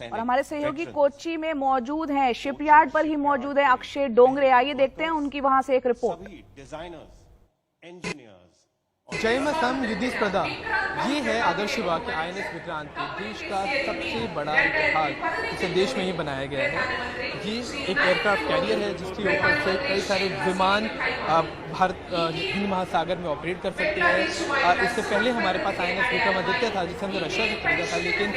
और हमारे सहयोगी कोच्चि में मौजूद हैं, शिपयार्ड पर ही मौजूद है अक्षय डोंगरे। आइए देखते हैं उनकी वहां से एक रिपोर्ट। जयमसम युधिस प्रदा, ये है आदर्श विभाग के INS विक्रांत के देश का सबसे बड़ा जहाज, इसे देश में ही बनाया गया है। ये एक एयरक्राफ्ट कैरियर है जिसके ऊपर से कई सारे विमान भारत हिंद महासागर में ऑपरेट कर सकते हैं। इससे पहले हमारे पास INS विक्रमादित्य था जिसे हमने रशिया से खरीदा था, लेकिन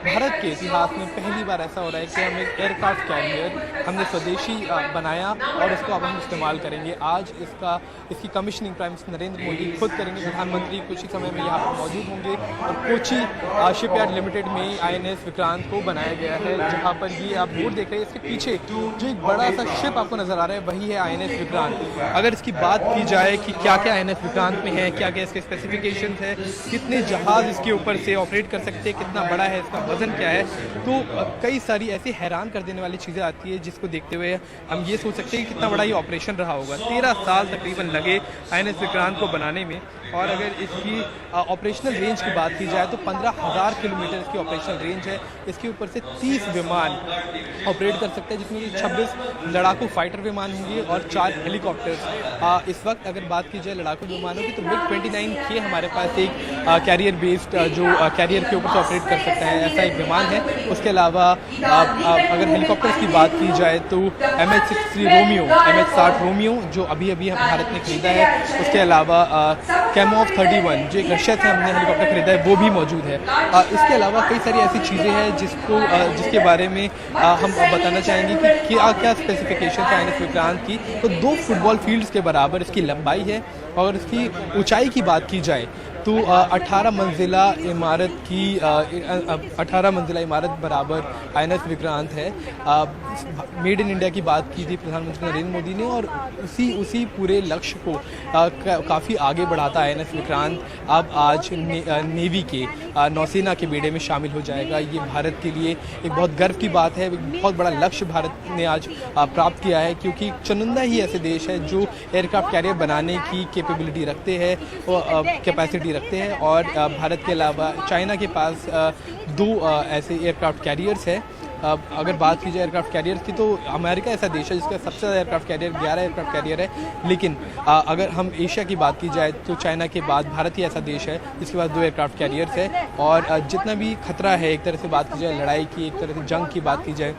भारत के इतिहास में पहली बार ऐसा हो रहा है कि हम एक एयरक्राफ्ट कैरियर हमने स्वदेशी बनाया और उसको अब हम इस्तेमाल करेंगे। आज इसकी commissioning prime minister Narendra Modi खुद करेंगे। प्रधानमंत्री कुछ ही समय में यहाँ पर मौजूद होंगे और कोच्चि शिपयार्ड लिमिटेड में INS विक्रांत को बनाया गया है, जहाँ पर ये आप बोर्ड देख रहे हैं। इसके पीछे जो एक बड़ा सा शिप आपको नजर आ रहा है वही है INS विक्रांत। अगर इसकी बात की जाए कि क्या क्या INS विक्रांत में है, क्या क्या इसके स्पेसिफिकेशन है, कितने जहाज इसके ऊपर से ऑपरेट कर सकते हैं, कितना बड़ा है, इसका वजन क्या है, तो कई सारी ऐसी हैरान कर देने वाली चीज़ें आती है जिसको देखते हुए हम ये सोच सकते हैं कि कितना बड़ा ये ऑपरेशन रहा होगा। 13 साल तकरीबन लगे INS विक्रांत को बनाने में। और अगर इसकी ऑपरेशनल रेंज की बात की जाए तो 15,000 किलोमीटर इसकी ऑपरेशनल रेंज है। इसके ऊपर से 30 विमान ऑपरेट कर सकते हैं, जिसमें 26 लड़ाकू फाइटर विमान होंगे और 4 हेलीकॉप्टर्स। इस वक्त अगर बात की जाए लड़ाकू विमानों की तो MiG-29K हमारे पास एक कैरियर बेस्ड जो कैरियर के ऊपर से ऑपरेट कर सकता है, ऐसा एक विमान है। उसके अलावा अगर हेलीकॉप्टर्स की बात की जाए तो MH-63 रोमियो, MH-60 रोमियो जो अभी भारत ने खरीदा है। उसके अलावा कैमोफ 31 जो एक रशिया से हमने हेलीकॉप्टर खरीदा है वो भी मौजूद है। इसके अलावा कई सारी ऐसी चीज़ें हैं जिसके बारे में हम बताना चाहेंगे कि क्या क्या स्पेसिफिकेशन है INS विक्रांत की। तो 2 फुटबॉल फील्ड्स के बराबर इसकी लंबाई है और इसकी ऊंचाई की बात की जाए तो 18 मंजिला इमारत बराबर INS विक्रांत है। मेड इन इंडिया की बात की थी प्रधानमंत्री नरेंद्र मोदी ने और उसी पूरे लक्ष्य को काफ़ी आगे बढ़ाता INS विक्रांत अब आज नेवी के नौसेना के बेड़े में शामिल हो जाएगा। ये भारत के लिए एक बहुत गर्व की बात है, एक बहुत बड़ा लक्ष्य भारत ने आज प्राप्त किया है, क्योंकि चुनिंदा ही ऐसे देश है जो एयरक्राफ्ट कैरियर बनाने की कैपेबिलिटी रखते हैं, कैपेसिटी रखते हैं। और भारत के अलावा चाइना के पास 2 ऐसे एयरक्राफ्ट कैरियर्स हैं। अगर बात की जाए एयरक्राफ्ट कैरियर की तो अमेरिका ऐसा देश है जिसका सबसे ज़्यादा एयरक्राफ्ट कैरियर 11 एयरक्राफ्ट कैरियर है। लेकिन अगर हम एशिया की बात की जाए तो चाइना के बाद भारत ही ऐसा देश है जिसके पास 2 एयरक्राफ्ट कैरियर्स है। और जितना भी खतरा है, एक तरह से बात की जाए लड़ाई की, एक तरह से जंग की बात की जाए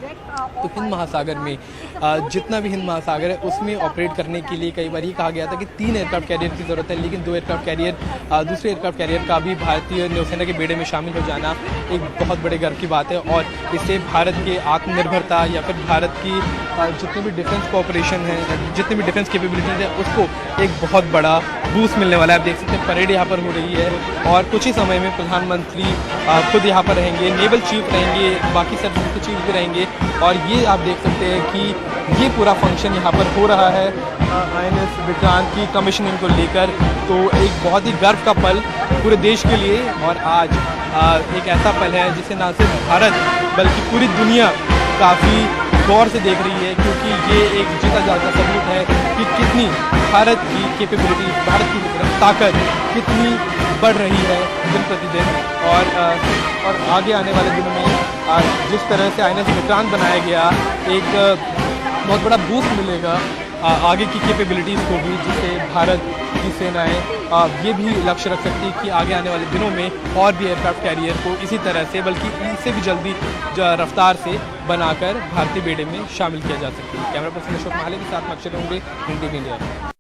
तो हिंद महासागर में जितना भी हिंद महासागर है उसमें ऑपरेट करने के लिए कई बार ये कहा गया था कि 3 एयरक्राफ्ट कैरियर की ज़रूरत है, लेकिन 2 एयरक्राफ्ट कैरियर दूसरे एयरक्राफ्ट कैरियर का भी भारतीय नौसेना के बेड़े में शामिल हो जाना एक बहुत बड़े गर्व की बात है। और इससे भारत के आत्मनिर्भरता या फिर भारत की जितने भी डिफेंस कोऑपरेशन है, जितनी भी डिफेंस कैपेबिलिटीज है, उसको एक बहुत बड़ा बूस्ट मिलने वाला है। आप देख सकते हैं परेड यहाँ पर हो रही है और कुछ ही समय में प्रधानमंत्री खुद यहाँ पर रहेंगे, नेवल चीफ रहेंगे, बाकी सर्विस के चीफ भी रहेंगे। और ये आप देख सकते हैं कि ये पूरा फंक्शन यहाँ पर हो रहा है INS विक्रांत की कमीशनिंग को लेकर। तो एक बहुत ही गर्व का पल पूरे देश के लिए और आज एक ऐसा पल है जिसे ना सिर्फ भारत बल्कि पूरी दुनिया काफ़ी गौर से देख रही है, क्योंकि ये एक जीता जाता सबूत है कि कितनी भारत की कैपेबिलिटी, भारत की ताकत कितनी बढ़ रही है दिन प्रतिदिन। और आगे आने वाले दिनों में जिस तरह से INS विक्रांत बनाया गया, एक बहुत बड़ा बूस्ट मिलेगा आगे की कैपेबिलिटीज़ को भी, जिससे भारत की सेनाएं ये भी लक्ष्य रख सकती है कि आगे आने वाले दिनों में और भी एयरक्राफ्ट कैरियर को इसी तरह से बल्कि इससे भी जल्दी रफ्तार से बनाकर भारतीय बेड़े में शामिल किया जा सकता है। कैमरा पर्सन अशोक माले के साथ अक्षर होंगे, हिंदी मीडिया।